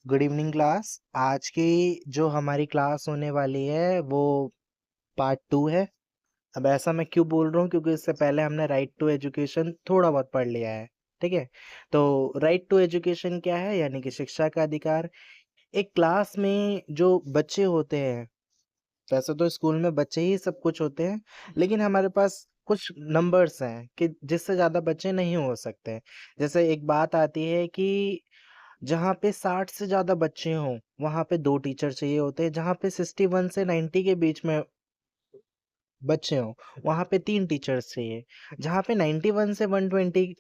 Good evening class. आज की जो हमारी क्लास होने वाली है वो पार्ट 2 है। अब ऐसा मैं क्यों बोल रहा हूँ, क्योंकि इससे पहले हमने राइट टू एजुकेशन थोड़ा बहुत पढ़ लिया है। ठीक है। तो राइट टू एजुकेशन क्या है, यानी कि शिक्षा का अधिकार। एक क्लास में जो बच्चे होते हैं, वैसे तो स्कूल में बच्चे ही सब कुछ होते हैं, लेकिन हमारे पास कुछ नंबर्स हैं कि जिससे ज्यादा बच्चे नहीं हो सकते। जैसे एक बात आती है कि जहाँ पे 60 से ज़्यादा बच्चे हों, वहाँ पे 2 टीचर चाहिए होते हैं। जहाँ पे 61 से 90 के बीच में बच्चे हों, वहाँ पे 3 टीचर्स चाहिए। जहाँ पे 91 से 120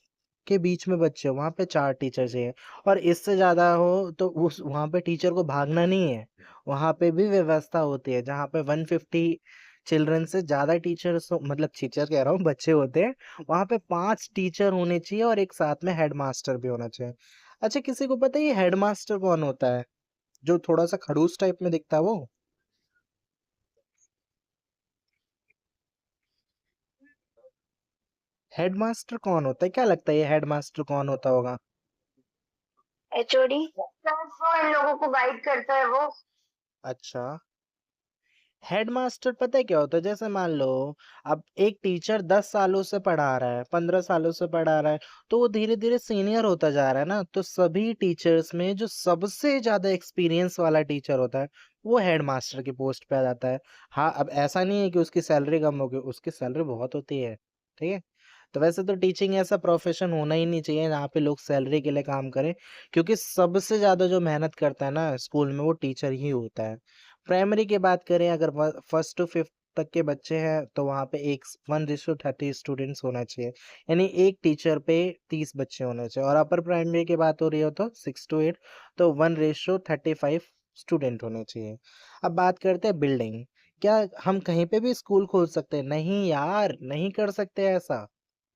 के बीच में बच्चे हों, वहाँ पे 4 टीचर चाहिए। और इससे ज़्यादा हो तो उस वहाँ पे टीचर को भागना नहीं है। वहाँ पे भी व्यवस्था होती है, जहाँ पे 150 चिल्ड्रन से ज़्यादा टीचर्स हो, मतलब टीचर कह रहा हूँ, बच्चे होते हैं, वहाँ पे 5 टीचर होने चाहिए और एक साथ में हेडमास्टर भी होना चाहिए। अच्छा, किसी को पता है ये हेडमास्टर कौन होता है? जो थोड़ा-सा खड़ूस टाइप में दिखता है वो? हेडमास्टर कौन होता है? क्या लगता है ये हेडमास्टर कौन होता होगा? एचओडी क्लास वो इन लोगों को गाइड करता है वो। अच्छा, हेडमास्टर पता है क्या होता है? जैसे मान लो, अब एक टीचर 10 सालों से पढ़ा रहा है, 15 सालों से पढ़ा रहा है, तो वो धीरे-धीरे सीनियर होता जा रहा है ना, तो सभी टीचर्स में जो सबसे ज़्यादा एक्सपीरियंस वाला टीचर होता है, वो हेडमास्टर की पोस्ट पे आ जाता है। हाँ, अब ऐसा नहीं है कि उसकी सैलरी कम होगी, उसकी सैलरी बहुत होती है, ठीक है? तो वैसे तो टीचिंग ऐसा प्रोफ़ेशन होना ही नहीं चाहिए जहाँ पे लोग सैलरी के लिए काम करें, क्योंकि सबसे ज़्यादा जो मेहनत करता है ना स्कूल में, वो टीचर ही होता है। प्राइमरी की बात करें, अगर फर्स्ट टू फिफ्थ तक के बच्चे हैं तो वहाँ पे एक 1:30 स्टूडेंट्स होना चाहिए, यानी एक टीचर पे 30 बच्चे होने चाहिए। और अपर प्राइमरी की बात हो रही हो तो 6 to 8, तो 1:35 स्टूडेंट होने चाहिए। अब बात करते हैं बिल्डिंग। क्या हम कहीं पे भी स्कूल खोल सकते हैं? नहीं यार, नहीं कर सकते ऐसा।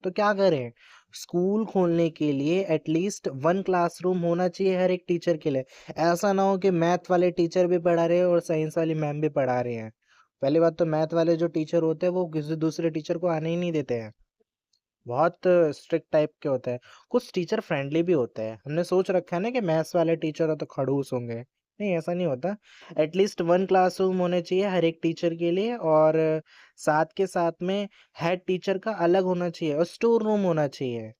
तो क्या करें? स्कूल खोलने के लिए एटलीस्ट 1 क्लासरूम होना चाहिए हर एक टीचर के लिए। ऐसा ना हो कि मैथ वाले टीचर भी पढ़ा रहे हैं और साइंस वाली मैम भी पढ़ा रही हैं। पहली बात तो मैथ वाले जो टीचर होते हैं वो किसी दूसरे टीचर को आने ही नहीं देते हैं। बहुत स्ट्रिक्ट टाइप के होते हैं। कुछ टीचर फ्रेंडली भी होते हैं। हमने सोच रखा है ना कि मैथ्स वाले टीचर हो तो खड़ूस होंगे। नहीं, ऐसा नहीं होता। एटलीस्ट 1 क्लासरूम होने चाहिए हर एक टीचर के लिए, और साथ के साथ में हेड टीचर का अलग होना चाहिए और स्टोर रूम होना चाहिए।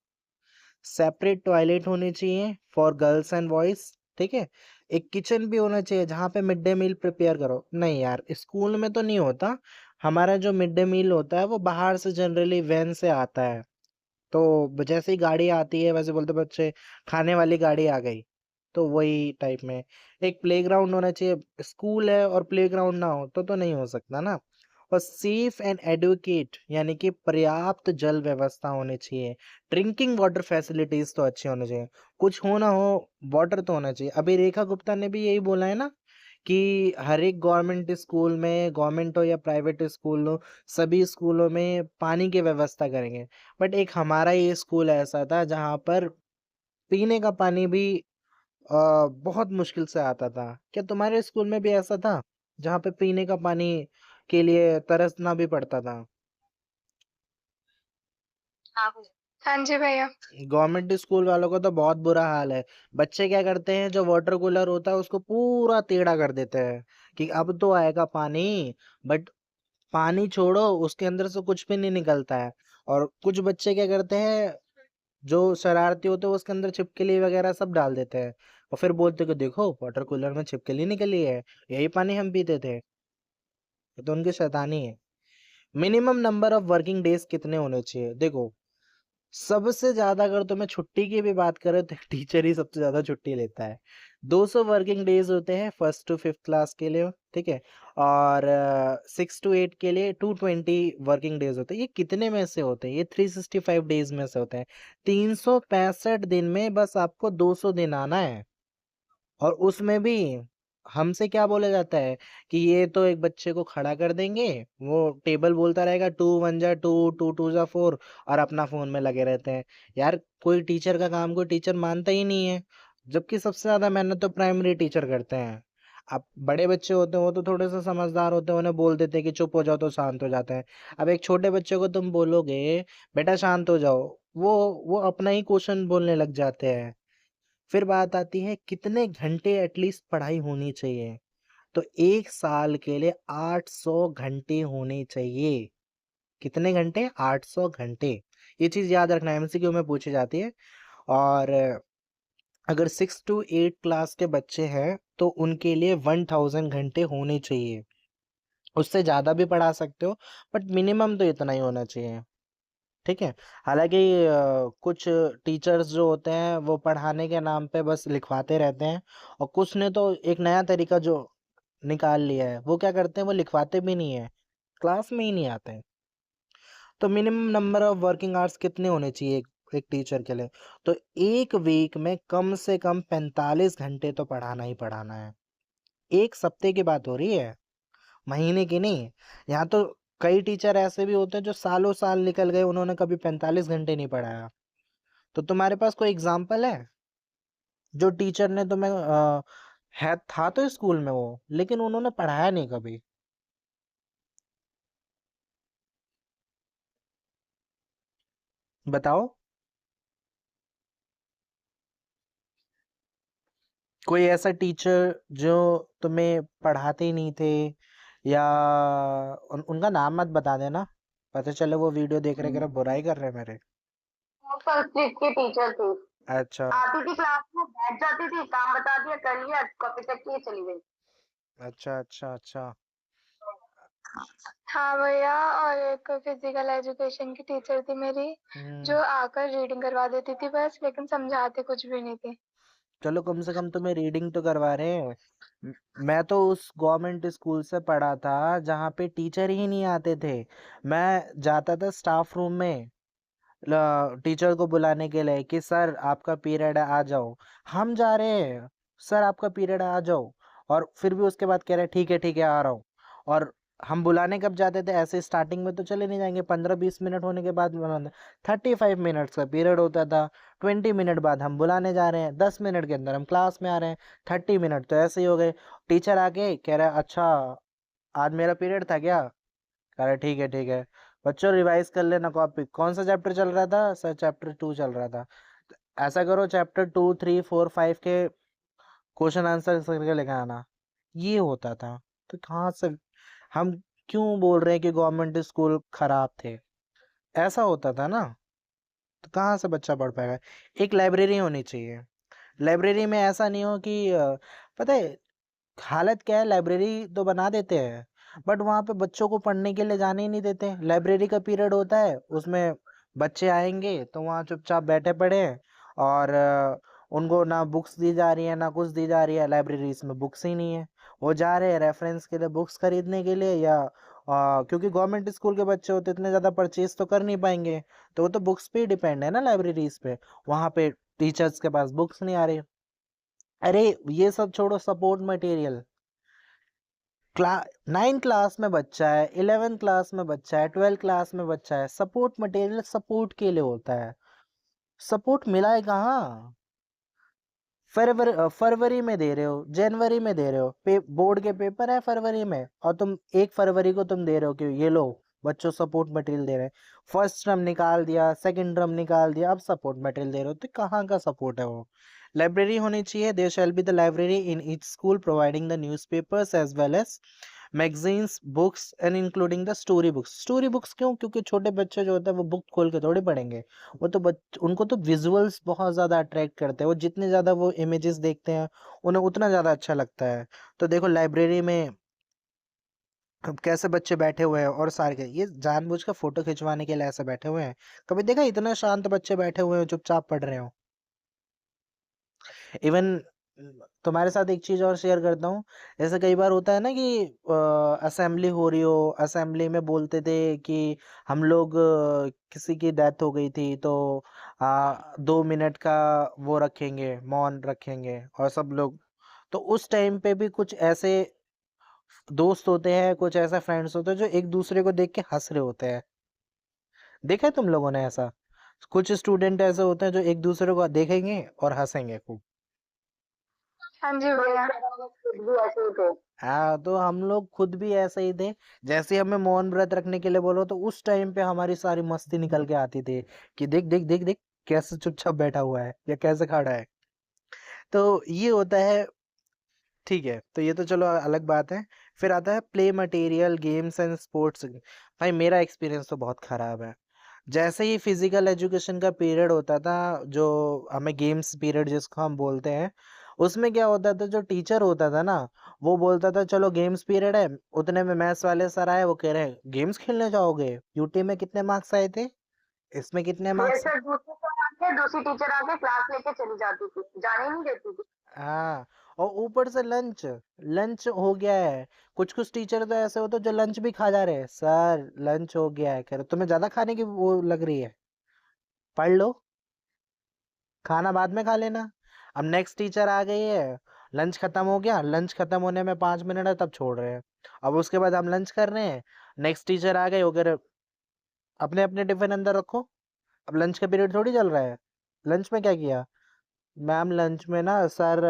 सेपरेट टॉयलेट होने चाहिए फॉर गर्ल्स एंड बॉयज। ठीक है। एक किचन भी होना चाहिए जहाँ पे मिड डे मील प्रिपेयर करो। नहीं यार, स्कूल में तो नहीं होता। हमारा जो मिड डे मील होता है वो बाहर से जनरली वैन से आता है। तो जैसे ही गाड़ी आती है वैसे बोलते बच्चे, खाने वाली गाड़ी आ गई। तो वही टाइप में एक प्लेग्राउंड होना चाहिए। स्कूल है और प्लेग्राउंड ना हो तो नहीं हो सकता ना। और सेफ एंड एडुकेट, यानी कि पर्याप्त जल व्यवस्था होनी चाहिए। ड्रिंकिंग वाटर फैसिलिटीज तो अच्छी होनी चाहिए। कुछ हो ना हो, वाटर तो होना चाहिए। अभी रेखा गुप्ता ने भी यही बोला है ना कि हर एक गवर्नमेंट स्कूल में, गवर्नमेंट हो या प्राइवेट स्कूल हो, सभी स्कूलों में पानी की व्यवस्था करेंगे। बट एक हमारा ये स्कूल ऐसा था जहाँ पर पीने का पानी भी बहुत मुश्किल से आता था। क्या तुम्हारे स्कूल में भी ऐसा था जहाँ पे पीने का पानी के लिए तरसना भी पड़ता था? हाँ हाँ जी भैया। गवर्नमेंट स्कूल वालों का तो बहुत बुरा हाल है। बच्चे क्या करते हैं, जो वाटर कूलर होता है उसको पूरा टेढ़ा कर देते हैं कि अब तो आएगा पानी। बट पानी छोड़ो, उसके अंदर से कुछ भी नहीं निकलता है। और कुछ बच्चे क्या करते हैं, जो शरारती होते हैं, उसके अंदर छिपकली वगैरह सब डाल देते हैं और फिर बोलते हैं कि देखो वाटर कूलर में छिपकली निकली है, यही पानी हम पीते थे। ये तो उनकी शैतानी है। Minimum number of working days कितने होने चाहिए? देखो, सबसे ज्यादा अगर तुम्हें छुट्टी की भी बात करें तो टीचर ही सबसे ज्यादा छुट्टी लेता है। 200 वर्किंग डेज होते हैं फर्स्ट टू फिफ्थ क्लास के लिए, ठीक है। और 6 to 8 के लिए 220 वर्किंग डेज होते हैं। ये कितने में से होते हैं? ये 365 डेज में से होते हैं। 365 दिन में बस आपको 200 दिन आना है। और उसमें भी हमसे क्या बोला जाता है कि ये तो एक बच्चे को खड़ा कर देंगे, वो टेबल बोलता रहेगा 2 1 जा 2, 2 2 जा 4, और अपना फोन में लगे रहते हैं। यार, कोई टीचर का काम कोई टीचर मानता ही नहीं है, जबकि सबसे ज्यादा मेहनत तो प्राइमरी टीचर करते हैं। अब बड़े बच्चे होते हैं वो तो थोड़े से समझदार होते हैं, उन्हें बोल देते हैं कि चुप हो जाओ तो शांत हो जाते हैं। अब एक छोटे बच्चे को तुम बोलोगे बेटा शांत हो जाओ, वो अपना ही क्वेश्चन बोलने लग जाते हैं। फिर बात आती है कितने घंटे एटलीस्ट पढ़ाई होनी चाहिए, तो 1 साल के लिए 800 घंटे होने चाहिए। कितने घंटे? 800 घंटे। ये चीज़ याद रखना, एमसीक्यू में पूछी जाती है। और अगर 6 टू 8 क्लास के बच्चे हैं, तो उनके लिए 1000 घंटे होने चाहिए। उससे ज़्यादा भी पढ़ा सकते हो, बट मिनिमम तो इतना ही होना चाहिए, ठीक है? हालाँकि कुछ टीचर्स जो होते हैं, वो पढ़ाने के नाम पे बस लिखवाते रहते हैं, और कुछ ने तो एक नया तरीका जो निकाल लिया है, वो क्या करते हैं, वो लिखवाते भी नहीं है, क्लास में ही नहीं आते हैं। तो minimum number of working hours कितने होने चाहिए एक टीचर के लिए? तो 1 वीक में कम से कम 45 घंटे तो पढ़ाना ही पढ़ाना है। 1 सप्ते की बात हो रही है, महीने की नहीं। यहाँ तो कई टीचर ऐसे भी होते हैं जो सालों-साल निकल गए, उन्होंने कभी 45 घंटे नहीं पढ़ाया। तो तुम्हारे पास कोई एग्ज़ाम्पल है? जो टीचर ने तुम्हें है था तो स्कूल में वो, लेकिन उन्होंने पढ़ाया नहीं कभी। बताओ? कोई ऐसा टीचर जो तुम्हें पढ़ाते ही नहीं थे, या उनका नाम मत बता देना, पता चले वो वीडियो देख रहे अगर बुराई कर रहे हैं मेरे। वो संस्कृत की टीचर थी। अच्छा, आती थी क्लास में, बैठ जाती थी, काम बता दिया, कर लिया, कॉपी चेक की, चली गई। अच्छा, अच्छा, अच्छा। हाँ भैया, और एक फिजिकल एजुकेशन की टीचर थी मेरी, जो आकर रीडिंग करवा देती थी बस, लेकिन समझाते कुछ भी नहीं थे। चलो कम से कम तुम्हें रीडिंग तो करवा रहे हैं। मैं तो उस गवर्नमेंट स्कूल से पढ़ा था जहाँ पे टीचर ही नहीं आते थे। मैं जाता था स्टाफ रूम में टीचर को बुलाने के लिए कि सर आपका पीरियड है, आ जाओ। हम जा रहे हैं, सर आपका पीरियड है, आ जाओ। और फिर भी उसके बाद कह रहे ठीक है आ रहा हूँ। और हम बुलाने कब जाते थे? ऐसे स्टार्टिंग में तो चले नहीं जाएंगे, 15-20 मिनट होने के बाद बुलाना। 35 मिनट्स का पीरियड होता था। 20 मिनट बाद हम बुलाने जा रहे हैं, 10 मिनट के अंदर हम क्लास में आ रहे हैं। 30 मिनट तो ऐसे ही हो गए। टीचर आके कह रहा है अच्छा आज मेरा पीरियड था क्या? कह रहा ठीक है बच्चों रिवाइज कर लेना कॉपी। कौन सा चैप्टर चल रहा था? सर चैप्टर 2 चल रहा था। तो ऐसा करो चैप्टर 2 3 4 5 के क्वेश्चन आंसर करके लेके आना। ये होता था। तो कहाँ से हम क्यों बोल रहे हैं कि गवर्नमेंट स्कूल खराब थे? ऐसा होता था ना, तो कहाँ से बच्चा पढ़ पाएगा? एक लाइब्रेरी होनी चाहिए। लाइब्रेरी में ऐसा नहीं हो कि पता है हालत क्या है, लाइब्रेरी तो बना देते हैं, बट वहाँ पे बच्चों को पढ़ने के लिए जाने ही नहीं देते। लाइब्रेरी का पीरियड होता है, उसमें बच्चे आएंगे तो वहाँ चुपचाप बैठे पड़े हैं, और उनको ना बुक्स दी जा रही है ना कुछ दी जा रही है। लाइब्रेरीज में बुक्स ही नहीं है। वो जा रहे हैं रेफरेंस के लिए बुक्स खरीदने के लिए, या क्योंकि गवर्नमेंट स्कूल के बच्चे होते इतने ज़्यादा परचेज तो कर नहीं पाएंगे, तो वो तो बुक्स पे ही डिपेंड है ना लाइब्रेरीज पे। वहाँ पे टीचर्स के पास बुक्स नहीं आ रही। अरे ये सब छोड़ो, सपोर्ट मटेरियल। क्लास 9 क्लास में बच्चा है, 11 क्लास में बच्चा है, 12 क्लास में बच्चा है, सपोर्ट मटेरियल सपोर्ट के लिए होता है। सपोर्ट मिला है कहाँ? फरवरी में दे रहे हो, जनवरी में दे रहे हो, बोर्ड के पेपर है फरवरी में, और तुम 1 फरवरी को तुम दे रहे हो कि ये लो बच्चों सपोर्ट मटेरियल दे रहे हैं। फर्स्ट टर्म निकाल दिया, सेकंड टर्म निकाल दिया, अब सपोर्ट मटेरियल दे रहे हो, तो कहाँ का सपोर्ट है वो? लाइब्रेरी होनी चाहिए। There shall be the library in each school providing the newspapers as well as magazines books and including the story books. Story books क्यों? क्योंकि छोटे बच्चे जो होते हैं वो बुक खोल के थोड़ी पढ़ेंगे। वो तो उनको तो विजुअल्स बहुत ज़्यादा अट्रैक्ट करते हैं। वो जितने ज़्यादा वो इमेजेस देखते हैं, उन्हें उतना ज़्यादा अच्छा लगता है। तो देखो लाइब्रेरी में अब कैसे बच्चे बैठे हुए हैं, और सारे ये जानबूझ कर फोटो खिंचवाने के लिए ऐसे बैठे हुए हैं। कभी देखा इतना शांत बच्चे बैठे हुए हैं चुपचाप पढ़ रहे हो? इवन तुम्हारे साथ एक चीज और शेयर करता हूँ। जैसे कई बार होता है ना कि असेंबली हो रही हो, असेंबली में बोलते थे कि हम लोग किसी की डेथ हो गई थी तो 2 मिनट का वो रखेंगे, मौन रखेंगे, और सब लोग। तो उस टाइम पे भी कुछ ऐसे दोस्त होते हैं, कुछ ऐसे फ्रेंड्स होते हैं जो एक दूसरे को देख के हंस रहे होते हैं। देखा है तुम लोगों ने ऐसा? कुछ स्टूडेंट ऐसे होते हैं जो एक दूसरे को देखेंगे और हंसेंगे खूब। हाँ जी भैया। खुद भी ऐसे ही थे। हाँ, तो हम लोग खुद भी ऐसे ही थे। जैसे ही हमें मौन व्रत रखने के लिए बोलो, तो उस टाइम पे हमारी सारी मस्ती निकल के आती थी कि देख देख देख देख कैसे चुपचाप बैठा हुआ है या कैसे खड़ा है। तो ये होता है, ठीक है, तो ये तो चलो अलग बात है। फिर आता है play material, games and sports. भाई मेरा एक्सपीरियंस तो बहुत खराब है। जैसे ही फिजिकल एजुकेशन का पीरियड होता था, जो हमें गेम्स पीरियड जिसको हम बोलते हैं, उसमें क्या होता था, जो टीचर होता था ना, वो बोलता था चलो गेम्स पीरियड है, उतने में मैथ्स वाले सर आए, वो कह रहे हैं गेम्स खेलने जाओगे, यूटी में कितने मार्क्स आए थे, इसमें कितने ये मार्क्स। सर दूसरी टीचर आके क्लास लेके चली जाती थी, जाने ही नहीं देती थी। हाँ, और ऊपर से लंच, लंच हो गया है। कुछ कुछ टीचर तो ऐसे होते हैं जो लंच भी खा जा रहे हैं, सर लंच हो गया है, कह रहे तुम्हें ज्यादा खाने की वो लग रही है, पढ़ लो, खाना बाद में खा लेना। अब नेक्स्ट टीचर आ गई है, लंच खत्म हो गया, लंच खत्म होने में 5 मिनट है तब छोड़ रहे हैं। अब उसके बाद हम लंच कर रहे हैं, नेक्स्ट टीचर आ गए, वो कह रहे अपने अपने टिफिन अंदर रखो, अब लंच का पीरियड थोड़ी चल रहा है। लंच में क्या किया, मैम लंच में ना सर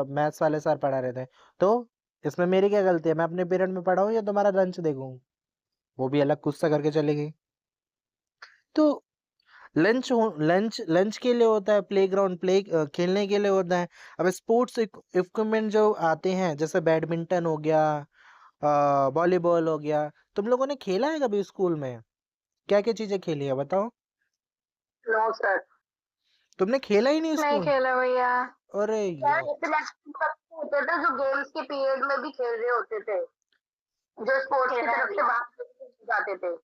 मैथ्स वाले सर पढ़ा रहे थे, तो इसमें मेरी क्या गलती है, मैं अपने पीरियड में पढ़ाऊँ या तुम्हारा लंच देखूं। वो भी अलग गुस्सा करके चली गई। तो लंच लंच के लिए होता है, प्लेग्राउंड खेलने के लिए होता है। अब स्पोर्ट्स इक्विपमेंट जो आते हैं, जैसे बैडमिंटन हो गया, वॉलीबॉल हो गया, तुम लोगों ने खेला है कभी स्कूल में, क्या क्या चीजें खेली है बताओ। No sir. तुमने खेला ही नहीं नहीं स्कूल। खेला भैया। अरे यार यार, इतने होते थे जो गेम्स के पीरियड में भी खेल रहे होते थे, जो स्पोर्ट्स की तरफ से बाहर जाते थे।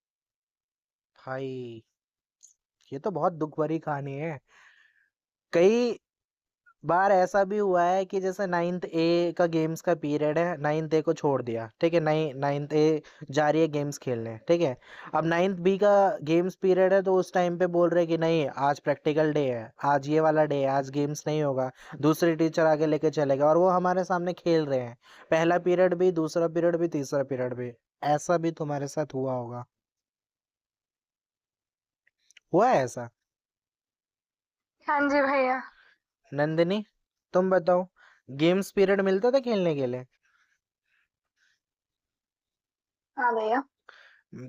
भाई ये तो बहुत दुख भरी कहानी है। कई बार ऐसा भी हुआ है कि जैसे नाइन्थ ए का गेम्स का पीरियड है, नाइन्थ ए को छोड़ दिया, ठीक है, नाइन्थ ए जा रही है गेम्स खेलने, ठीक है। अब नाइन्थ बी का गेम्स पीरियड है, तो उस टाइम पे बोल रहे हैं कि नहीं आज प्रैक्टिकल डे है, आज ये वाला डे है, आज गेम्स नहीं होगा, दूसरे टीचर आगे लेके चलेगा, और वो हमारे सामने खेल रहे हैं, पहला पीरियड भी, दूसरा पीरियड भी, तीसरा पीरियड भी। ऐसा भी तुम्हारे साथ हुआ होगा, हुआ है ऐसा। हाँ जी भैया। नंदिनी, तुम बताओ, गेम्स पीरियड मिलता था खेलने के लिए। हाँ भैया।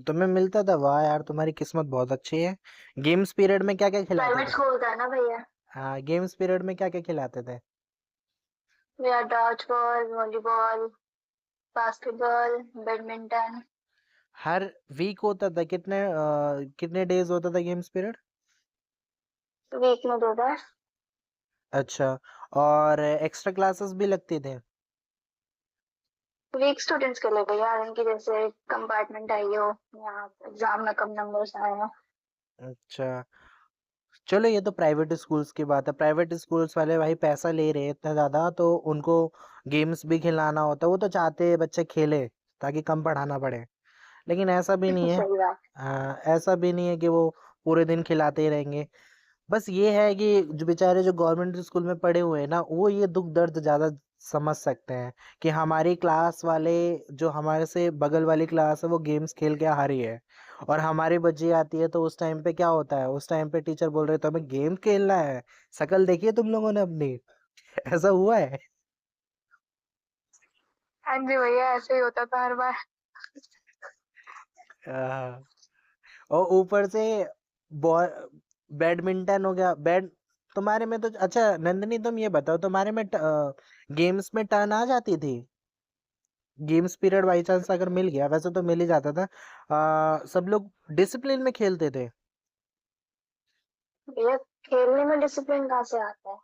तुम्हें मिलता था, वाह यार तुम्हारी किस्मत बहुत अच्छी है। गेम्स पीरियड में क्या क्या खिलाते प्राइवेट थे। स्कूल था ना भैया। हाँ, गेम्स पीरियड में क्या क्या खिलाते थे। भैया dodge ball, volleyball, basketball, badminton. हर वीक होता था, कितने डेज होता था गेम्स पीरियड। वीक में 2 बार। अच्छा, और एक्स्ट्रा क्लासेस भी लगती थे। वीक स्टूडेंट्स के लिए भैया, इनकी जैसे कंपार्टमेंट आई हो या एग्जाम में कम नंबर्स आए हो। अच्छा, चलो ये तो प्राइवेट स्कूल्स की बात है, प्राइवेट स्कूल्स वाले भाई पैसा ले रहे हैं इतना ज़्यादा, तो उनको गेम्स भी खिलाना होता है, वो तो चाहते हैं बच्चे खेले ताकि कम पढ़ाना पड़े। लेकिन ऐसा भी नहीं है, सही बात। ऐसा भी नहीं है कि वो पूरे दिन खिलाते ही रहेंगे। बस ये है कि जो बेचारे जो गवर्नमेंट स्कूल में पढ़े हुए हैं ना, वो ये दुख दर्द ज़्यादा समझ सकते हैं कि हमारी क्लास वाले, जो हमारे से बगल वाली क्लास है, वो गेम्स खेल के हारी है, और हमारी बच्ची आती है, तो उस टाइम पे क्या होता है, उस टाइम पे टीचर बोल रहे तो हमें गेम खेलना है, शक्ल देखिए तुम लोगों ने अपनी। ऐसा हुआ है। हाँ जी भैया, ऐसे ही होता था हर बार। हाँ, और ऊपर से बॉल, बैडमिंटन हो गया, तुम्हारे में तो अच्छा नंदनी, तुम ये बताओ तुम्हारे में गेम्स में टर्न आ जाती थी, गेम्स पीरियड बाई चांस अगर मिल गया, वैसे तो मिल ही जाता था, सब लोग डिसिप्लिन में खेलते थे। भैया खेलने में डिसिप्लिन कहाँ से आता है।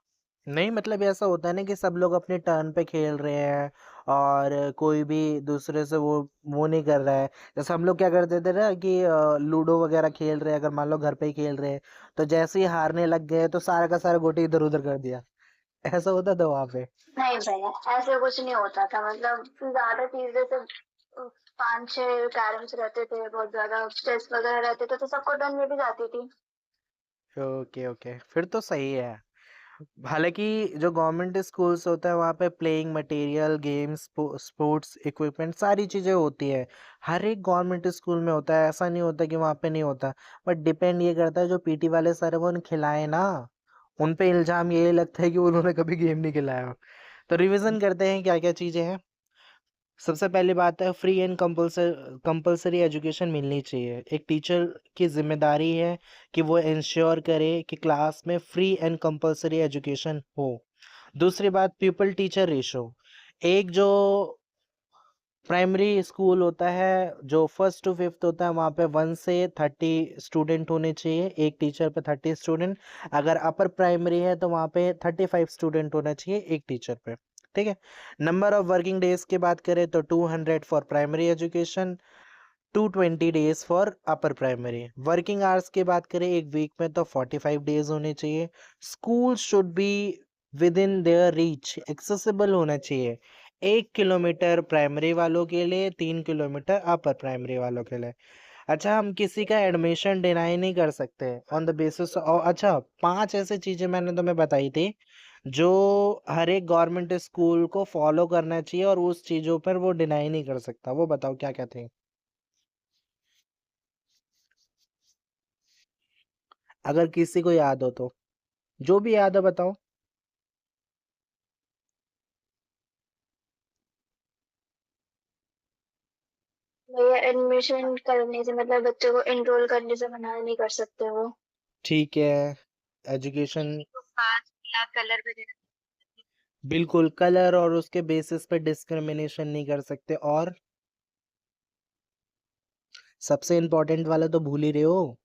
नहीं मतलब ऐसा होता है ना कि सब लोग अपने टर्न पे खेल रहे हैं, और कोई भी दूसरे से वो नहीं कर रहा है। जैसे हम लोग क्या करते थे ना कि लूडो वगैरह खेल रहे हैं, अगर मान लो घर पे ही खेल रहे हैं, तो जैसे ही हारने लग गए तो सारा का सारा गोटी इधर उधर कर दिया। ऐसा होता था वहां पे। नहीं भैया ऐसे कुछ नहीं होता था, मतलब ज्यादा चीजें तो 5-6 कैरम्स रहते थे, बहुत ज्यादा चेस वगैरह रहते थे, तो सबको टर्न में भी जाती थी। ओके ओके, फिर तो सही है। हालांकि जो गवर्नमेंट स्कूल्स होता है वहाँ पे playing material, games, sports equipment, सारी चीज़ें होती है। हर एक गवर्नमेंट स्कूल में होता है, ऐसा नहीं होता कि वहाँ पे नहीं होता। बट डिपेंड ये करता है जो पीटी वाले सर है वो उन्हें खिलाए ना, उन पे इल्जाम ये लगता है कि उन्होंने कभी गेम नहीं खिलाया। तो रिवीजन करते हैं क्या क्या चीज़ें हैं। सबसे पहली बात है, फ्री एंड कंपलसरी एजुकेशन मिलनी चाहिए। एक टीचर की जिम्मेदारी है कि वो इंश्योर करे कि क्लास में फ्री एंड कंपलसरी एजुकेशन हो। दूसरी बात पीपल टीचर रेशो। एक जो प्राइमरी स्कूल होता है जो 1st to 5th होता है वहाँ पे 1 से 30 स्टूडेंट होने चाहिए, एक टीचर पे 30 स्टूडेंट। अगर अपर प्राइमरी है तो वहाँ पे 35 स्टूडेंट होना चाहिए एक टीचर पे। ठीक है। नंबर ऑफ वर्किंग डेज की बात करें तो 200 for primary education, 220 days for upper primary. Working hours की बात करें एक वीक में तो 45 डेज होने चाहिए। School should be with in their reach, accessible होना चाहिए। 1 किलोमीटर प्राइमरी वालों के लिए, 3 किलोमीटर अपर प्राइमरी वालों के लिए। अच्छा, हम किसी का एडमिशन डिनाई नहीं कर सकते ऑन द बेसिस। और अच्छा, 5 ऐसी चीजें मैंने तुम्हें बताई थी जो हर एक गवर्नमेंट स्कूल को फॉलो करना चाहिए और उस चीजों पर वो डिनाई नहीं कर सकता। वो बताओ क्या क्या थे। अगर किसी को याद हो तो, जो भी याद है बताओ। भैया एडमिशन करने से मतलब बच्चों को एनरोल करने से मना नहीं कर सकते वो। ठीक है। एजुकेशन। पास या कलर वगैरह। बिल्कुल, कलर और उसके बेसिस पे डिस्क्रिमिनेशन नहीं कर सकते। और सबसे इम्पोर्टेंट वाला तो भूल ही रहे हो।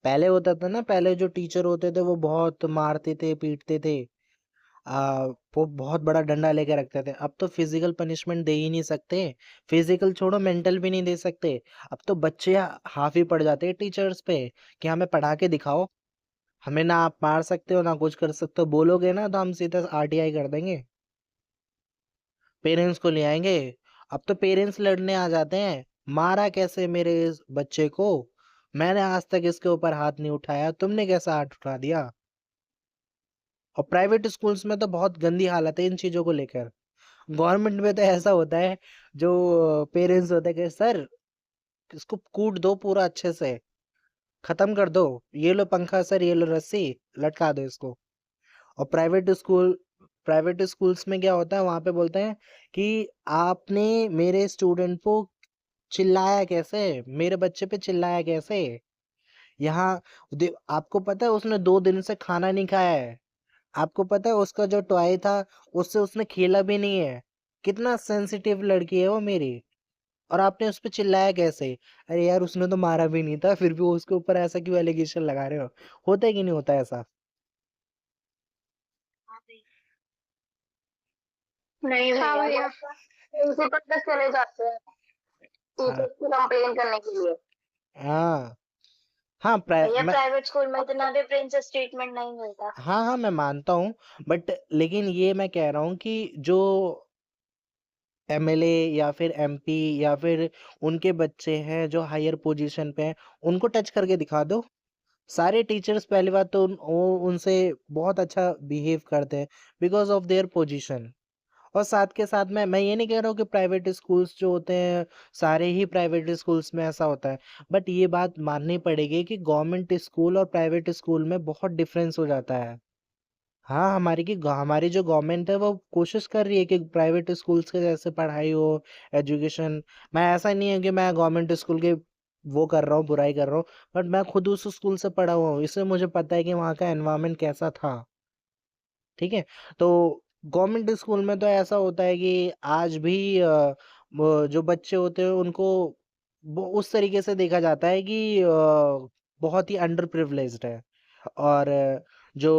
पहले होता था ना, पहले जो टीचर होते थे वो बहुत मारते थे, पीटते थे। आ, वो बहुत बड़ा डंडा लेके रखते थे। अब तो फिजिकल पनिशमेंट दे ही नहीं सकते। फिजिकल छोड़ो, मेंटल भी नहीं दे सकते। अब तो बच्चे हावी पड़ जाते हैं टीचर्स पे कि हमें पढ़ा के दिखाओ। हमें ना आप मार सकते हो ना कुछ कर सकते हो, बोलोगे ना तो हम सीधा आरटीआई कर देंगे, पेरेंट्स को ले आएंगे। अब तो पेरेंट्स लड़ने आ जाते हैं, मारा कैसे मेरे इस बच्चे को, मैंने आज तक इसके ऊपर हाथ नहीं उठाया, तुमने कैसा हाथ उठा दिया। और प्राइवेट स्कूल्स में तो बहुत गंदी हालत है इन चीजों को लेकर। गवर्नमेंट में तो ऐसा होता है, जो पेरेंट्स होते हैं कि सर इसको कूट दो पूरा अच्छे से, खत्म कर दो, ये लो पंखा सर, ये लो रस्सी, लटका दो इसको। और प्राइवेट स्कूल्स में क्या होता है, वहां पे बोलते हैं कि आपने मेरे स्टूडेंट को चिल्लाया कैसे, मेरे बच्चे पे चिल्लाया कैसे। यहाँ आपको पता है उसने 2 दिन से खाना नहीं खाया है। आपको पता है उसका जो टॉय था उससे उसने खेला भी नहीं है। कितना सेंसिटिव लड़की है वो मेरी, और आपने उस पे चिल्लाया कैसे। अरे यार, उसने तो मारा भी नहीं था, फिर भी वो उसके ऊपर ऐसा क्यों एलिगेशन लगा रहे हो। होता है कि नहीं होता ऐसा। नहीं हाँ भैया, भैया। वो प्रिंसिपल तक चले जाते हैं हाँ। टीचर्स की कंप्लेन करने के लिए। हाँ। हाँ भैया मैं, प्राइवेट स्कूल में इतना भी प्रिंसेस ट्रीटमेंट नहीं मिलता। हाँ हाँ मैं मानता हूँ। बट लेकिन ये मैं कह रहा हूँ कि जो एमएलए या फिर एमपी या फिर उनके बच्चे हैं जो हायर पोजीशन पे हैं, उनको टच करके दिखा दो। सारे टीचर्स पहली बात तो वो उनसे बहुत अच्छा बिहेव करते हैं बिकॉज ऑफ देयर पोजीशन। और साथ के साथ मैं ये नहीं कह रहा हूँ कि प्राइवेट स्कूल्स जो होते हैं सारे ही प्राइवेट स्कूल्स में ऐसा होता है। बट ये बात माननी पड़ेगी कि गवर्नमेंट स्कूल और प्राइवेट स्कूल में बहुत डिफरेंस हो जाता है। हाँ, हमारी जो गवर्नमेंट है वो कोशिश कर रही है कि प्राइवेट स्कूल्स के जैसे पढ़ाई हो, एजुकेशन। मैं ऐसा नहीं है कि मैं गवर्नमेंट स्कूल के वो कर रहा हूँ, बुराई कर रहा हूँ। बट मैं खुद उस स्कूल से पढ़ा हुआ हूँ, इसलिए मुझे पता है कि वहाँ का एनवायरनमेंट कैसा था। ठीक है। तो गवर्नमेंट स्कूल में तो ऐसा होता है कि आज भी जो बच्चे होते हैं उनको वो उस तरीके से देखा जाता है कि बहुत ही अंडर प्रिविलेज्ड है। और जो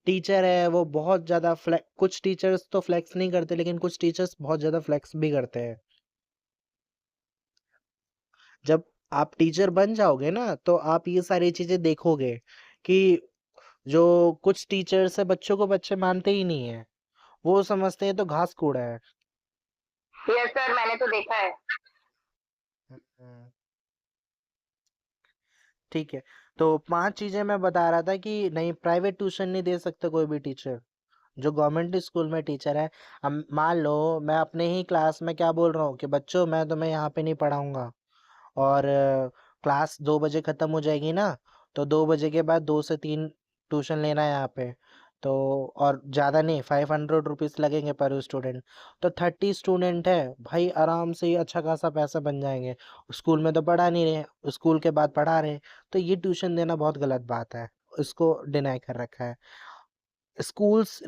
टीचर है वो बहुत ज्यादा कुछ टीचर्स तो फ्लेक्स नहीं करते, लेकिन कुछ टीचर्स बहुत ज्यादा फ्लेक्स भी करते हैं। जब आप टीचर बन जाओगे ना तो आप ये सारी चीजें देखोगे कि जो कुछ टीचर्स है बच्चों को बच्चे मानते ही नहीं है, वो समझते हैं तो घास कूड़ा है। यस सर, मैंने तो देखा है। हम्म। ठीक है। तो 5 चीजें मैं बता रहा था कि नहीं, प्राइवेट ट्यूशन नहीं दे सकता कोई भी टीचर जो गवर्नमेंट स्कूल में टीचर है। अब मान लो मैं अपने ही क्लास में क्या बोल रहा हूँ कि बच्चों मैं तुम्हें यहाँ पे नहीं पढ़ाऊंगा, और क्लास 2 बजे खत्म हो जाएगी ना, तो 2 बजे के बाद 2 से 3 ट्यूशन लेना है यहाँ पे। तो और ज़्यादा नहीं, 500 रुपीज़ लगेंगे पर स्टूडेंट। तो 30 स्टूडेंट है भाई, आराम से ही अच्छा खासा पैसा बन जाएंगे। स्कूल में तो पढ़ा नहीं रहे, स्कूल के बाद पढ़ा रहे। तो ये ट्यूशन देना बहुत गलत बात है, इसको डिनाई कर रखा है। स्कूल्स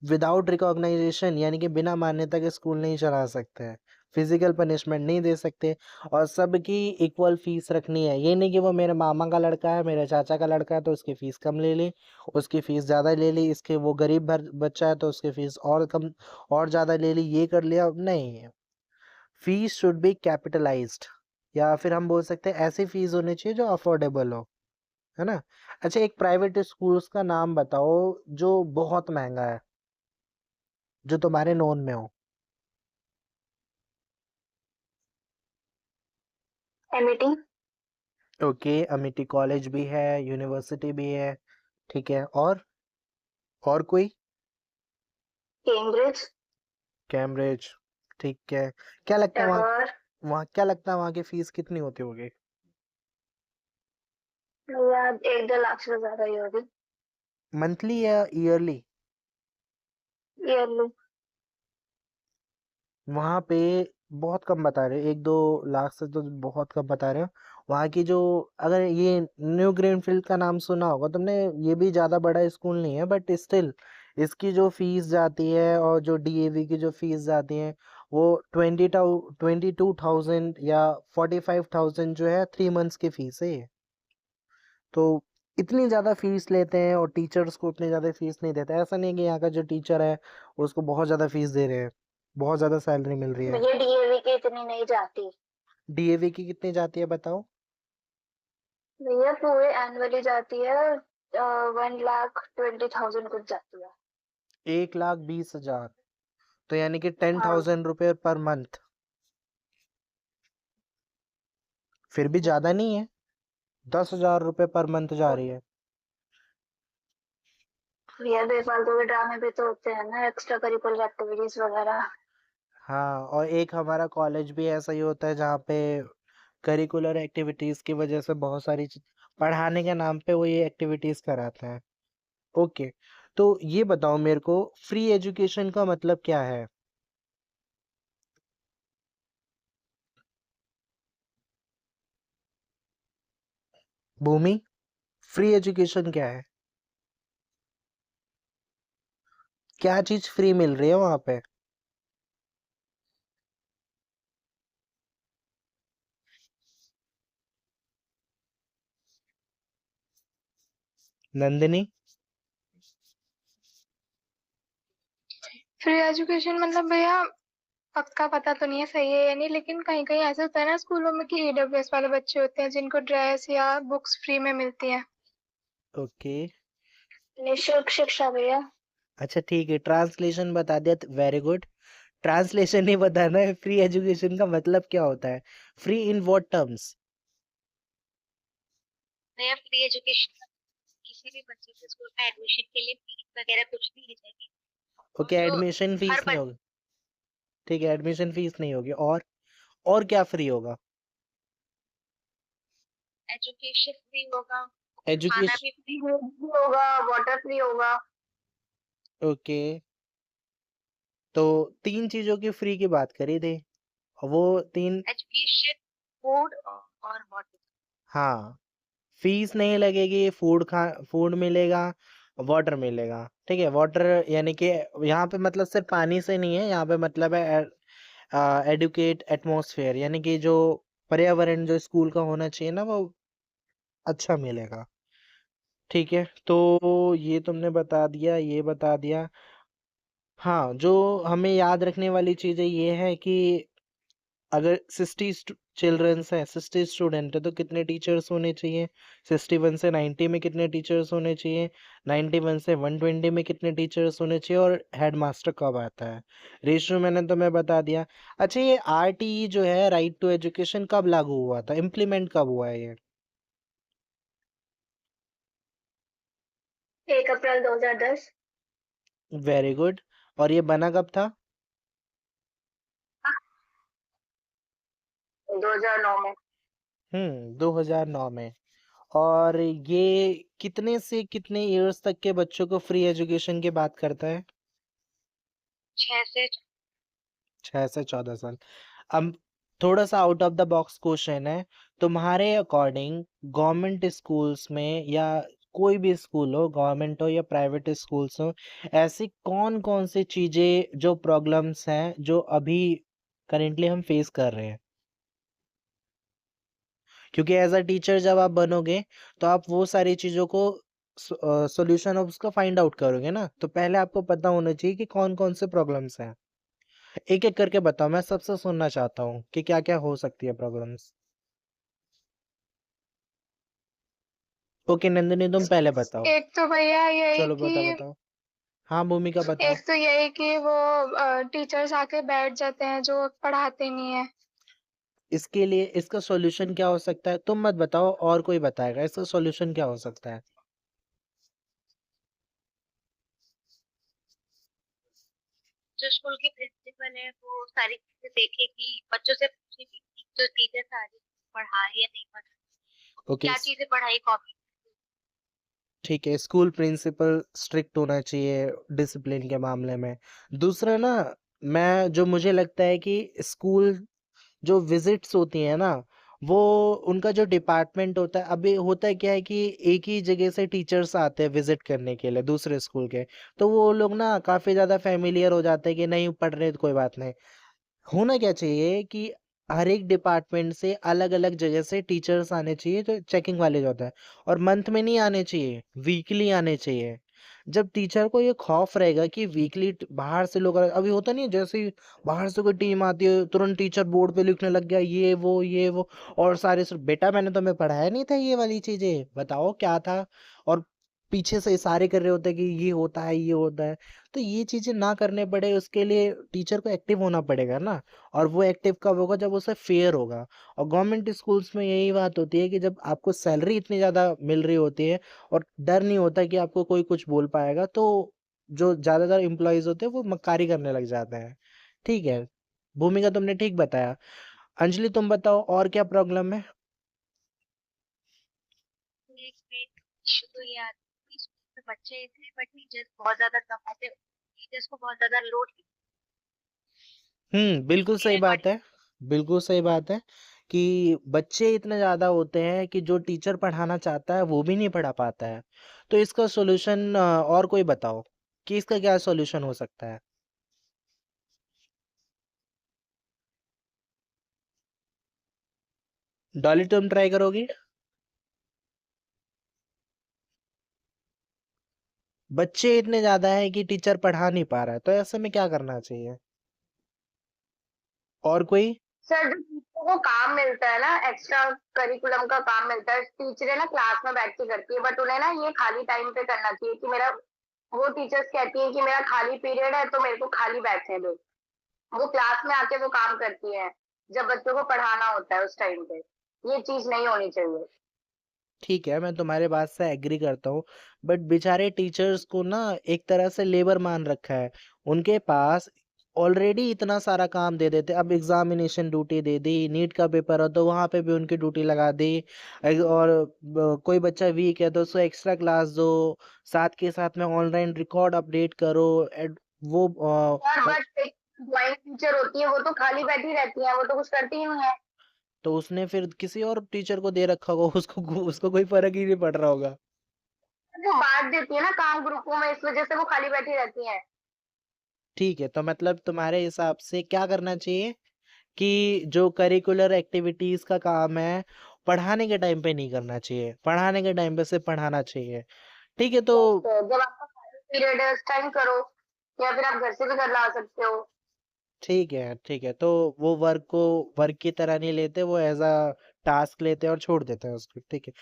विदाउट रिकॉग्नाइजेशन यानी कि बिना मान्यता के स्कूल नहीं चला सकते हैं, फिजिकल पनिशमेंट नहीं दे सकते, और सबकी इक्वल फीस रखनी है। ये नहीं कि वो मेरे मामा का लड़का है, मेरे चाचा का लड़का है तो उसकी फीस कम ले ली, उसकी फीस ज़्यादा ले ली, इसके वो गरीब बच्चा है तो उसकी फीस और कम और ज़्यादा ले ली, ये कर लिया, नहीं। फीस शुड बी कैपिटलाइज्ड, या फिर हम बोल सकते हैं ऐसी फीस होनी चाहिए जो अफोर्डेबल हो, है ना। अच्छा, एक प्राइवेट स्कूल्स का नाम बताओ जो बहुत महंगा है, जो तुम्हारे नोन में हो। एमिटी, ओके, अमिटी कॉलेज भी है, यूनिवर्सिटी भी है, ठीक है, और कोई? कैम्ब्रिज, कैम्ब्रिज, ठीक है। क्या लगता है टैगोर। क्या लगता है वहाँ की फीस कितनी होती होगी? भैया 1-2 लाख से ज्यादा ही होगी मंथली या ईयरली? ईयरली। वहाँ पे बहुत कम बता रहे हो, 1-2 लाख से तो बहुत कम बता रहे हो। वहाँ की जो, अगर ये न्यू ग्रीनफील्ड का नाम सुना होगा तुमने, ये भी ज़्यादा बड़ा स्कूल नहीं है, बट स्टिल इसकी जो फीस जाती है और जो डीएवी की जो फीस जाती है वो 22,000 या 45,000 जो है 3 मंथ्स की फीस है ये। तो इतनी ज़्यादा फीस लेते हैं और टीचर्स को उतनी ज़्यादा फीस नहीं देते। ऐसा नहीं है कि यहाँ का जो टीचर है उसको बहुत ज़्यादा फीस दे रहे हैं, बहुत ज़्यादा सैलरी मिल रही है। भैया डीएवी की इतनी नहीं जाती। डीएवी की कितनी जाती है बताओ? भैया पूरे एनुअली जाती है 1,20,000 कुछ जाती है। 1,20,000, तो यानी कि हाँ 10,000 रुपये पर मंथ। फिर भी ज़्यादा नहीं है, 10,000 रुपये पर मंथ जा रही है। भैया बेफालतू के ड्रामे भी तो होते हैं ना, एक्स्ट्रा करिकुलर एक्टिविटीज वगैरह। हाँ, और एक हमारा कॉलेज भी ऐसा ही होता है जहाँ पे करिकुलर एक्टिविटीज़ की वजह से बहुत सारी पढ़ाने के नाम पे वो ये एक्टिविटीज़ कराते हैं। ओके, तो ये बताओ मेरे को, फ्री एजुकेशन का मतलब क्या है? भूमि, फ्री एजुकेशन क्या है? क्या चीज़ फ्री मिल रही है वहाँ पे? नंदिनी? फ्री एजुकेशन मतलब भैया पक्का पता तो नहीं है सही है या नहीं, लेकिन कहीं कहीं ऐसा होता है ना स्कूलों में कि ईडब्ल्यूएस वाले बच्चे होते हैं जिनको ड्रेस या बुक्स फ्री में मिलती हैं। ओके, निःशुल्क शिक्षा भैया। अच्छा ठीक है, ट्रांसलेशन बता दिया, वेरी गुड। ट्रांसलेशन नहीं बताना है, फ्री एजुकेशन का मतलब क्या होता है? Free in what terms? भैया फ्री एजुकेशन किसी भी बच्चे के स्कूल में एडमिशन के लिए फीस वगैरह कुछ भी नहीं चाहिए। और ओके, जो एडमिशन हर फीस नहीं होगी, ठीक है, एडमिशन फीस नहीं होगी, और क्या फ्री होगा? एजुकेशन फ्री होगा, खाना एजुकेशन, भी फ्री होगा, वाटर फ्री होगा। ओके, तो 3 चीजों की फ्री की बात करी थी, वो 3। एजुकेशन, फूड और वाटर। हाँ, फीस नहीं लगेगी, फूड मिलेगा, वाटर मिलेगा, ठीक है। वाटर यानी कि यहाँ पे मतलब सिर्फ पानी से नहीं है, यहाँ पे मतलब है एडुकेट एटमॉस्फेयर, यानी कि जो पर्यावरण जो स्कूल का होना चाहिए ना वो अच्छा मिलेगा, ठीक है। तो ये तुमने बता दिया, ये बता दिया। हाँ, जो हमें याद रखने वाली चीज़ें ये है कि अगर 60 चिल्ड्रंस हैं, 60 स्टूडेंट है तो कितने टीचर्स होने चाहिए, 61 से 90 में कितने टीचर्स होने चाहिए, 91 से 120 में कितने टीचर्स होने चाहिए, और हेडमास्टर कब आता है। रेशियो मैंने तुम्हें बता दिया। अच्छा, ये आरटीई जो है, राइट टू एजुकेशन, कब लागू हुआ था, इम्प्लीमेंट कब हुआ है ये? 1 अप्रैल 2010। Very good. और ये बना कब था? 2009 में। 2009 में। और ये कितने से कितने इयर्स तक के बच्चों को फ्री एजुकेशन की बात करता है? 6 से 6 से 14 साल। अब थोड़ा सा out of the box question है, तुम्हारे अकॉर्डिंग गवर्नमेंट स्कूल्स में या कोई भी स्कूल हो, गवर्नमेंट हो या प्राइवेट स्कूल्स हो, ऐसी कौन-कौन सी चीज़ें जो प्रॉब्लम्स हैं, जो अभी करेंटली हम फेस कर रहे हैं? क्योंकि एज़ अ टीचर जब आप बनोगे, तो आप वो सारी चीज़ों को सॉल्यूशन ऑफ उसका फाइंड आउट करोगे ना, तो पहले आपको पता होना चाहिए कि कौन-कौन से प्रॉब्लम्स हैं। एक-एक करके बताओ, मैं सबसे सुनना चाहता हूँ कि क्या-क्या हो सकती है प्रॉब्लम्स? ओके, नंदिनी तुम पहले बताओ। एक तो भैया यही चलो कि बताओ। हाँ, भूमिका बताओ। एक तो यही कि वो टीचर्स आके बैठ जाते हैं जो पढ़ाते नहीं है। इसके लिए इसका सॉल्यूशन क्या हो सकता है? तुम मत बताओ और कोई बताएगा, इसका सॉल्यूशन क्या हो सकता है? जो स्कूल के प्रिंसिपल है वो सारी चीजें देखे कि बच्चों से पूछे कि जो टीचर आ रही पढ़ा रही है नहीं पढ़ा रही, ओके, क्या चीजें पढ़ाई कॉपी। ठीक है, स्कूल प्रिंसिपल स्ट्रिक्ट होना चाहिए डिसिप्लिन के मामले में। दूसरा ना, मैं जो मुझे लगता है कि स्कूल जो विजिट्स होती हैं ना, वो उनका जो डिपार्टमेंट होता है, अभी होता क्या है कि एक ही जगह से टीचर्स आते हैं विजिट करने के लिए दूसरे स्कूल के, तो वो लोग ना काफ़ी ज़्यादा फ़ैमिलियर हो जाते हैं कि नहीं पढ़ रहे तो कोई बात नहीं। होना क्या चाहिए कि हर एक डिपार्टमेंट से अलग-अलग जगह से टीचर्स आने चाहिए जो चेकिंग वाले जो होता है, और मंथ में नहीं आने चाहिए, वीकली आने चाहिए। जब टीचर को ये खौफ रहेगा कि वीकली बाहर से लोग अभी होता नहीं है, जैसे ही बाहर से कोई टीम आती है तुरंत टीचर बोर्ड पे लिखने लग गया ये वो, और सारे बेटा मैंने तुम्हें पढ़ाया नहीं था ये वाली चीजें, बताओ क्या था, और पीछे से इशारे कर रहे होते हैं कि ये होता है। तो ये चीजें ना करने पड़े उसके लिए टीचर को एक्टिव होना पड़ेगा ना, और वो एक्टिव कब होगा जब उसे फेयर होगा। और गवर्नमेंट स्कूल्स में यही बात होती है कि जब आपको सैलरी इतनी ज़्यादा मिल रही होती है और डर नहीं होता कि आपको कोई कुछ बोल पाएगा, तो जो ज़्यादातर एम्प्लॉइज़ होते हैं वो मक्कारी करने लग जाते हैं। ठीक है, भूमिका तुमने ठीक बताया। अंजलि तुम बताओ और क्या प्रॉब्लम है? एक इशू तो ये आता है कि स्कूल में बच्चे थे बट टीचर्स बहुत ज्यादा कम आते, टीचर्स को बहुत ज्यादा लोड बिल्कुल सही बात है। बिल्कुल सही बात है कि बच्चे इतने ज़्यादा होते हैं कि जो टीचर पढ़ाना चाहता है वो भी नहीं पढ़ा पाता है। तो इसका सॉल्यूशन और कोई बताओ कि इसका क्या सॉल्यूशन हो सकता है? डॉली तुम ट्राई करोगी? बच्चे इतने ज़्यादा हैं कि टीचर पढ़ा नहीं पा रहा है, तो ऐसे में क्या करना चाहिए? और कोई? सर जो टीचर को काम मिलता है ना, एक्स्ट्रा करिकुलम का काम मिलता है, टीचरें ना क्लास में बैठ के करती है, बट उन्हें ना ये खाली टाइम पे करना चाहिए कि मेरा, वो टीचर्स कहती हैं कि मेरा खाली पीरियड है तो मेरे को खाली बैठने दो। वो क्लास में आके वो काम करती है जब बच्चों को पढ़ाना होता है उस टाइम पे। ये चीज नहीं होनी चाहिए। ठीक है, मैं तुम्हारे बात से एग्री करता हूँ, बट बेचारे टीचर्स को ना एक तरह से लेबर मान रखा है। उनके पास ऑलरेडी इतना सारा काम दे देते, अब एग्जामिनेशन ड्यूटी दे दी, नीट का पेपर हो तो वहाँ पे भी उनकी ड्यूटी लगा दी। और कोई बच्चा वीक है तो उसको एक्स्ट्रा क्लास दो, साथ के साथ में ऑनलाइन रिकॉर्ड अपडेट करो। वो और बट एक ड्राइंग टीचर होती है वो तो खाली बैठी रहती है, वो तो कुछ करती ही नहीं है। तो उसने फिर किसी और टीचर को दे रखा होगा, उसको उसको कोई फर्क ही नहीं पड़ रहा होगा। वो बांट देती है ना काम ग्रुपों में, इस वजह से वो खाली बैठी रहती है। ठीक है, तो मतलब तुम्हारे हिसाब से क्या करना चाहिए कि जो करिकुलर एक्टिविटीज का काम है, पढ़ाने के टाइम पे नहीं करना चाहिए, पढ़ाने के टाइम पे सिर्फ पढ़ाना चाहिए। ठीक है, तो तो जब आपका खाली पीरियड है उस टाइम करो, या फिर आप घर से भी कर ला सकते हो। ठीक है, तो वो वर्क को वर्क की तरह नहीं लेते, वो एज अ टास्क लेते हैं और छोड़ देते हैं उसको। ठीक है,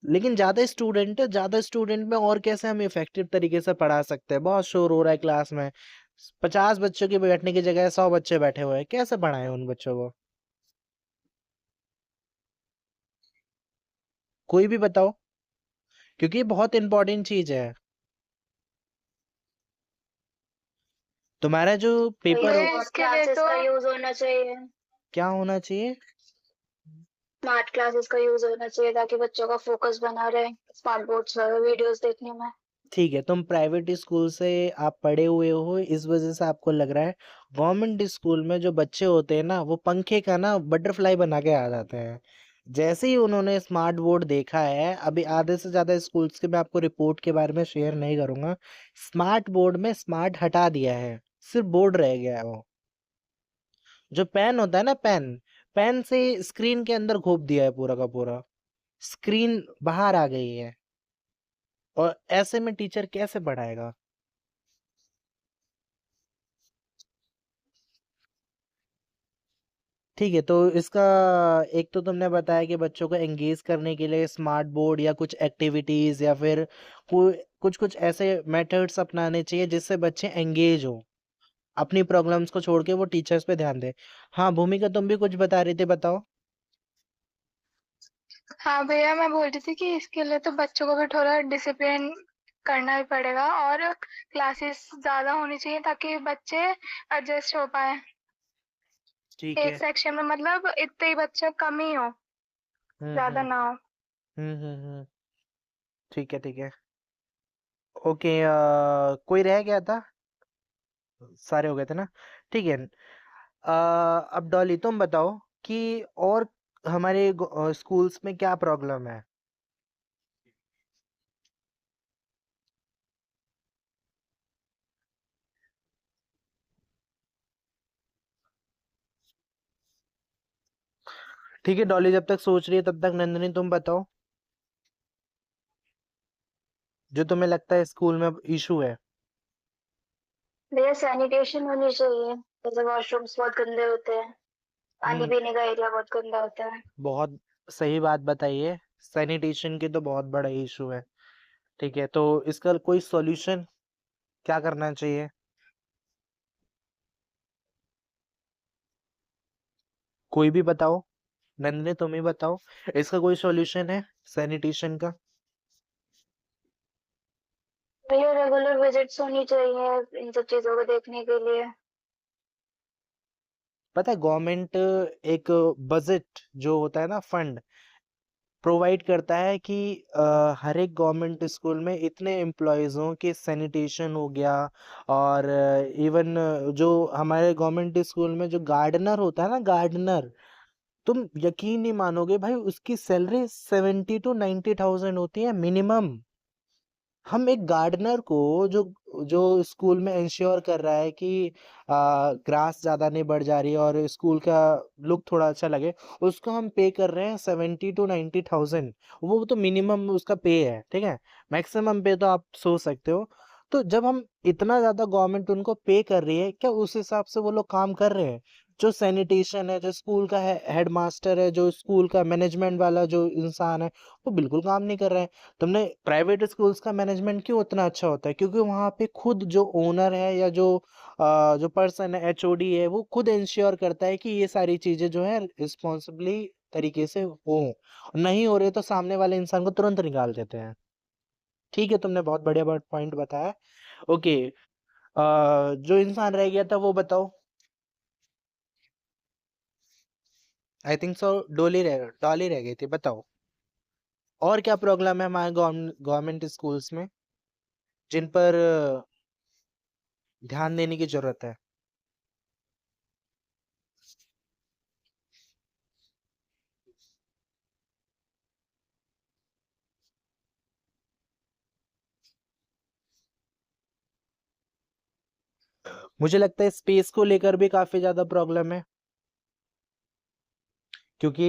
लेकिन ज्यादा स्टूडेंट में और कैसे हम इफेक्टिव तरीके से पढ़ा सकते हैं? बहुत शोर हो रहा है क्लास में, 50 बच्चों के बैठने की जगह 100 बच्चे बैठे हुए हैं, कैसे पढ़ाएं उन बच्चों को? कोई भी बताओ, क्योंकि ये बहुत इंपॉर्टेंट चीज है। तुम्हारा जो पेपर तो हो, स्मार्ट इसके लिए क्लासेस तो का यूज होना चाहिए। क्या होना चाहिए? स्मार्ट क्लासेस का यूज होना चाहिए ताकि बच्चों का फोकस बना रहे स्मार्ट बोर्ड्स वगैरह वीडियोस देखने में। ठीक है, तुम प्राइवेट स्कूल से आप पढ़े हुए हो, इस वजह से आपको लग रहा है। गवर्नमेंट स्कूल में जो बच्चे होते हैं ना, वो पंखे का ना बटरफ्लाई बना के आ जाते हैं। जैसे ही उन्होंने स्मार्ट बोर्ड देखा है, अभी आधे से ज़्यादा स्कूल्स के मैं आपको रिपोर्ट के बारे में शेयर नहीं करूँगा। स्मार्ट बोर्ड में स्मार्ट हटा दिया है, सिर्फ़ बोर्ड रह गया है वो। जो पेन होता है ना पेन, पेन से स्क्रीन के अंदर घोप दिया है पूरा का पूरा। स्क्रीन बाहर आ गई है और ऐसे में टीचर कैसे पढ़ाएगा? ठीक है, तो इसका एक तो तुमने बताया कि बच्चों को एंगेज करने के लिए स्मार्ट बोर्ड या कुछ एक्टिविटीज़ या फिर कोई कुछ-कुछ ऐसे मेथड्स अपनाने चाहिए जिससे बच्चे एंगेज हों, अपनी प्रॉब्लम्स को छोड़ के वो टीचर्स पे ध्यान दें। हाँ, भूमिका तुम भी कुछ बता रही थी, बताओ? हाँ भैया, मैं बोल रही थी कि इसके लिए तो बच्चों को भी थोड़ा डिसिप्लिन करना ही पड़ेगा और क्लासेस ज़्यादा होनी चाहिए ताकि बच्चे एडजस्ट हो पाएँ। ठीक एक है। सेक्शन में मतलब इतने ही बच्चे कम ही हो, हुँ, ज़्यादा हुँ। ना हो। हुँ। ठीक है। ओके, कोई रह गया था? सारे हो गए थे ना? ठीक है। अब डॉली तुम बताओ कि और हमारे स्कूल्स में क्या प्रॉब्लम है? ठीक है, डॉली जब तक सोच रही है तब तक नंदिनी तुम बताओ, जो तुम्हें लगता है स्कूल में इशू है। भैया सैनिटेशन होनी चाहिए, जैसे वॉशरूम्स बहुत गंदे होते हैं, पानी हुँ, पीने का एरिया बहुत गंदा होता है। बहुत सही बात बताई है। सैनिटेशन की तो बहुत बड़ा इशू है। ठीक है, तो इसका कोई सॉल्यूशन क्या करना चाहिए? कोई भी बताओ। नंदिनी तुम ही बताओ। इसका कोई सॉल्यूशन है सैनिटेशन का? भैया रेगुलर विजिट्स होनी चाहिए इन सब चीजों को देखने के लिए। पता है गवर्नमेंट एक बजट जो होता है ना फंड प्रोवाइड करता है कि हर एक गवर्नमेंट स्कूल में इतने एम्प्लॉयज़ हों कि सैनिटेशन हो गया और इवन जो हमारे गवर्नमेंट स्कूल में जो गार्डनर होता है ना गार्डनर, तुम यकीन नहीं मानोगे भाई उसकी सैलरी 70 टू 90,000 होती है मिनिमम। हम एक गार्डनर को जो जो स्कूल में इंश्योर कर रहा है कि ग्रास ज़्यादा नहीं बढ़ जा रही है और स्कूल का लुक थोड़ा अच्छा लगे, उसको हम पे कर रहे हैं 70 टू 90,000। वो तो मिनिमम उसका पे है, ठीक है? मैक्सिमम पे तो आप सोच सकते हो। तो जब हम इतना ज़्यादा गवर्नमेंट उनको पे कर रही है, क्या उस हिसाब से वो लोग काम कर रहे हैं? जो सैनिटेशन है, जो स्कूल का हेडमास्टर है, जो स्कूल का मैनेजमेंट वाला जो इंसान है, वो बिल्कुल काम नहीं कर रहे हैं। तुमने प्राइवेट स्कूल्स का मैनेजमेंट क्यों उतना अच्छा होता है? क्योंकि वहाँ पे खुद जो ओनर है या जो पर्सन है एचओडी है वो खुद इंश्योर करता है कि ये सारी चीजें जो है रिस्पॉन्सिबली तरीके से हो। नहीं हो रहे तो सामने वाले इंसान को तुरंत निकाल देते हैं। ठीक है, तुमने बहुत बढ़िया पॉइंट बताया। ओके, जो इंसान रह गया था वो बताओ। आई थिंक सो डॉली रह गई थी, बताओ। और क्या प्रॉब्लम है हमारे गवर्नमेंट स्कूल्स में जिन पर ध्यान देने की जरूरत है? मुझे लगता है स्पेस को लेकर भी काफ़ी ज़्यादा प्रॉब्लम है क्योंकि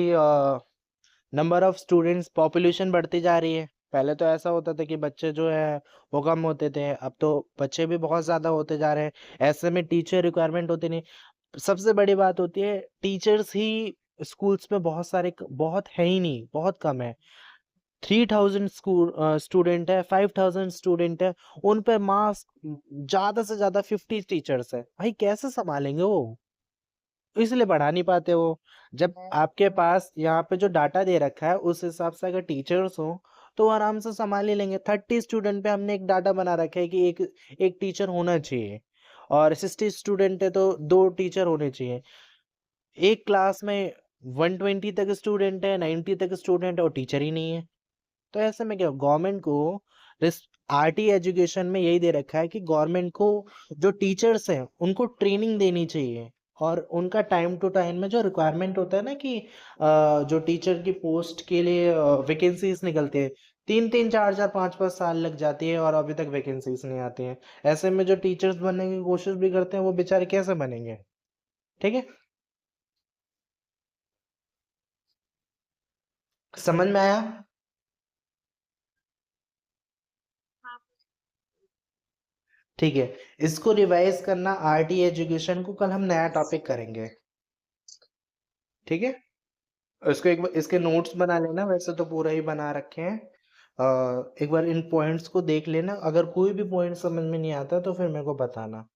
नंबर ऑफ स्टूडेंट्स पॉपुलेशन बढ़ती जा रही है। पहले तो ऐसा होता था कि बच्चे जो है वो कम होते थे, अब तो बच्चे भी बहुत ज़्यादा होते जा रहे हैं। ऐसे में टीचर रिक्वायरमेंट होती नहीं। सबसे बड़ी बात होती है टीचर्स ही स्कूल्स में बहुत है ही नहीं, बहुत कम है। 3000 स्टूडेंट है, 5000 स्टूडेंट है, उन पे मास ज़्यादा से ज़्यादा 50 टीचर्स है। भाई कैसे संभालेंगे वो? इसलिए बढ़ा नहीं पाते वो। जब आपके पास यहाँ पे जो डाटा दे रखा है उस हिसाब से अगर टीचर्स हो तो वो आराम से संभाल ही लेंगे। 30 स्टूडेंट पे हमने एक डाटा बना रखा है कि एक एक टीचर होना चाहिए और 60 स्टूडेंट है तो 2 टीचर होने चाहिए। एक क्लास में 120 तक स्टूडेंट है, 90 तक स्टूडेंट है और टीचर ही नहीं है। तो ऐसे में क्या गवर्नमेंट को रिस आरटी एजुकेशन में यही दे रखा है कि गवर्नमेंट को जो टीचर्स हैं उनको ट्रेनिंग देनी चाहिए और उनका टाइम टू टाइम में जो रिक्वायरमेंट होता है ना कि जो टीचर की पोस्ट के लिए वैकेंसीज निकलती है, 3-3 4-4 5-5 साल लग जाती है और अभी तक वैकेंसीज नहीं आती हैं। ऐसे में जो टीचर्स बनने की कोशिश भी करते हैं वो बेचारे कैसे बनेंगे? ठीक है, समझ में आया? ठीक है, इसको रिवाइज करना आरटी एजुकेशन को, कल हम नया टॉपिक करेंगे। ठीक है, इसको एक बार इसके नोट्स बना लेना, वैसे तो पूरा ही बना रखे हैं। एक बार इन पॉइंट्स को देख लेना, अगर कोई भी पॉइंट समझ में नहीं आता तो फिर मेरे को बताना।